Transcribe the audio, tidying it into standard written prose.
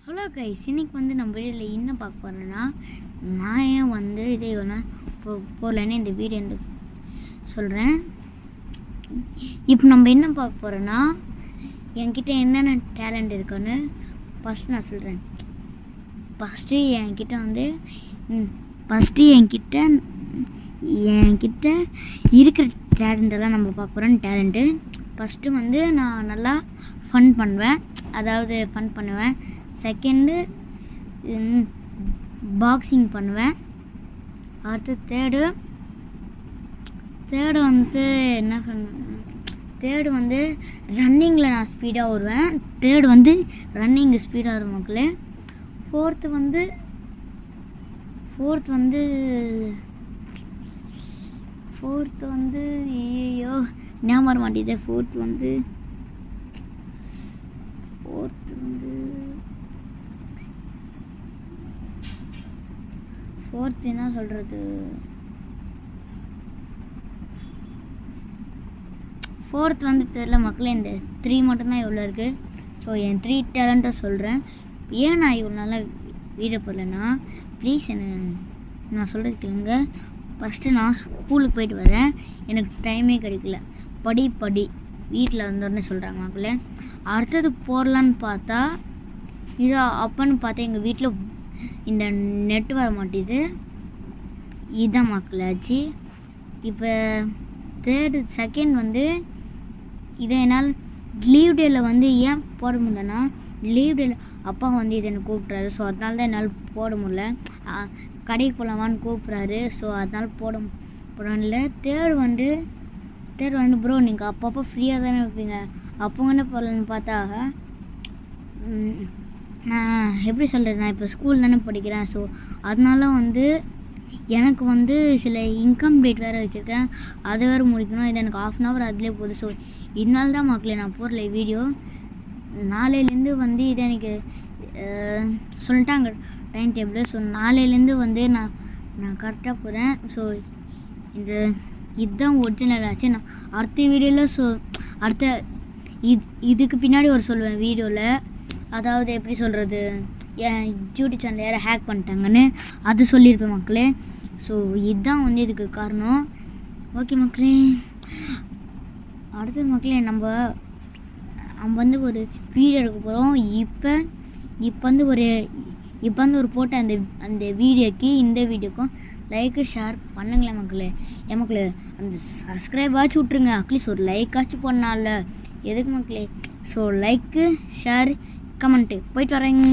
Hello guys, இன்னைக்கு வந்து நம்ம வீடியோவில் என்ன பார்க்க போகிறேன்னா, நான் ஏன் வந்து இதே போகலன்னு இந்த வீடியோ சொல்கிறேன். இப்போ நம்ம என்ன பார்க்க போகிறோன்னா, என்கிட்ட என்னென்ன டேலண்ட் இருக்குன்னு ஃபஸ்ட்டு நான் சொல்கிறேன். ஃபஸ்ட்டு என்கிட்ட இருக்கிற டேலண்டெல்லாம் நம்ம பார்க்க போகிறோம். டேலண்ட்டு ஃபஸ்ட்டு வந்து நான் நல்லா ஃபன் பண்ணுவேன். செகண்டு பாக்ஸிங் பண்ணுவேன். அடுத்து தேர்டு வந்து என்ன பண்ணுவேன், தேர்டு வந்து ரன்னிங்கில் நான் ஸ்பீடாக வருவேன். தேர்டு வந்து ரன்னிங் ஸ்பீடாக வரும் மக்களே. ஃபோர்த்து வந்து ஐயோ ஞாபகம் வர மாட்டேங்குது. ஃபோர்த்து என்ன சொல்கிறது, ஃபோர்த் வந்து தெரியல மக்களே. இந்த 3 மட்டும்தான் எவ்வளோ இருக்குது. ஸோ என் 3 டேலண்ட்டை சொல்கிறேன். ஏன் நான் இவ்வளோ நாளாக வீடியோ போடலன்னா, ப்ளீஸ் நான் சொல்கிறது கேளுங்க. ஃபஸ்ட்டு நான் ஸ்கூலுக்கு போயிட்டு வரேன், எனக்கு டைமே கிடைக்கல. படி வீட்டில் வந்தோடனே சொல்கிறாங்க மக்களே. அடுத்தது போடலான்னு பார்த்தா அப்போன்னு பார்த்தா எங்கள் வீட்டில் இந்த நெட் வர மாட்டேது. இதுதான் மக்கள் ஆச்சு. இப்போ செகண்ட் வந்து இதை என்னால் லீவ் டேயில் வந்து ஏன் போட முடியலன்னா, லீவ் டேயில் அப்பா வந்து இதை எனக்கு கூப்பிட்றாரு. ஸோ அதனால தான் என்னால் போட முடியல. கடைக்கு போகலாமான்னு கூப்பிட்றாரு. ஸோ அதனால் போடல. தேர்டு வந்து ப்ரோ நீங்கள் அப்பப்போ ஃப்ரீயாக தானே வைப்பீங்க, அப்போ என்ன போடலன்னு பார்த்தா, நான் எப்படி சொல்கிறது, நான் இப்போ ஸ்கூல் தானே படிக்கிறேன். ஸோ அதனால வந்து எனக்கு வந்து சில இன்கம்ப்ளீட் வேறு வச்சுருக்கேன், அதை வேறு முடிக்கணும். இது எனக்கு 1/2 hour அதிலே போகுது. ஸோ இதனால தான் மக்களே நான் போடல வீடியோ. நாளையிலேருந்து வந்து இதை எனக்கு சொல்லிட்டாங்க டைம் டேபிள். ஸோ நாளையிலேருந்து வந்து நான் கரெக்டாக போகிறேன். ஸோ இதுதான் ஒரிஜினல் ஆச்சு. நான் அடுத்த வீடியோவில் இதுக்கு பின்னாடி சொல்லுவேன் வீடியோவில். அதாவது எப்படி சொல்கிறது, என் யூடியூப் சேனல் யாரை ஹேக் பண்ணிட்டாங்கன்னு அது சொல்லியிருப்பேன் மக்களே. ஸோ இதுதான் வந்து இதுக்கு காரணம். ஓகே மக்களே, அடுத்தது மக்களே நம்ம வந்து ஒரு வீடியோ எடுக்க போகிறோம். இப்போ வந்து ஒரு போட்ட அந்த வீடியோக்கு இந்த வீடியோக்கும் லைக்கு ஷேர் பண்ணுங்களேன் மக்களே. மக்களே அந்த சப்ஸ்கிரைப் ஆச்சு விட்ருங்க, அட்லீஸ்ட் ஒரு லைக் ஆச்சு பண்ணால எதுக்கு மக்களே. ஸோ லைக்கு ஷேர் கமெண்ட்டு போயிட்டு வரேங்க.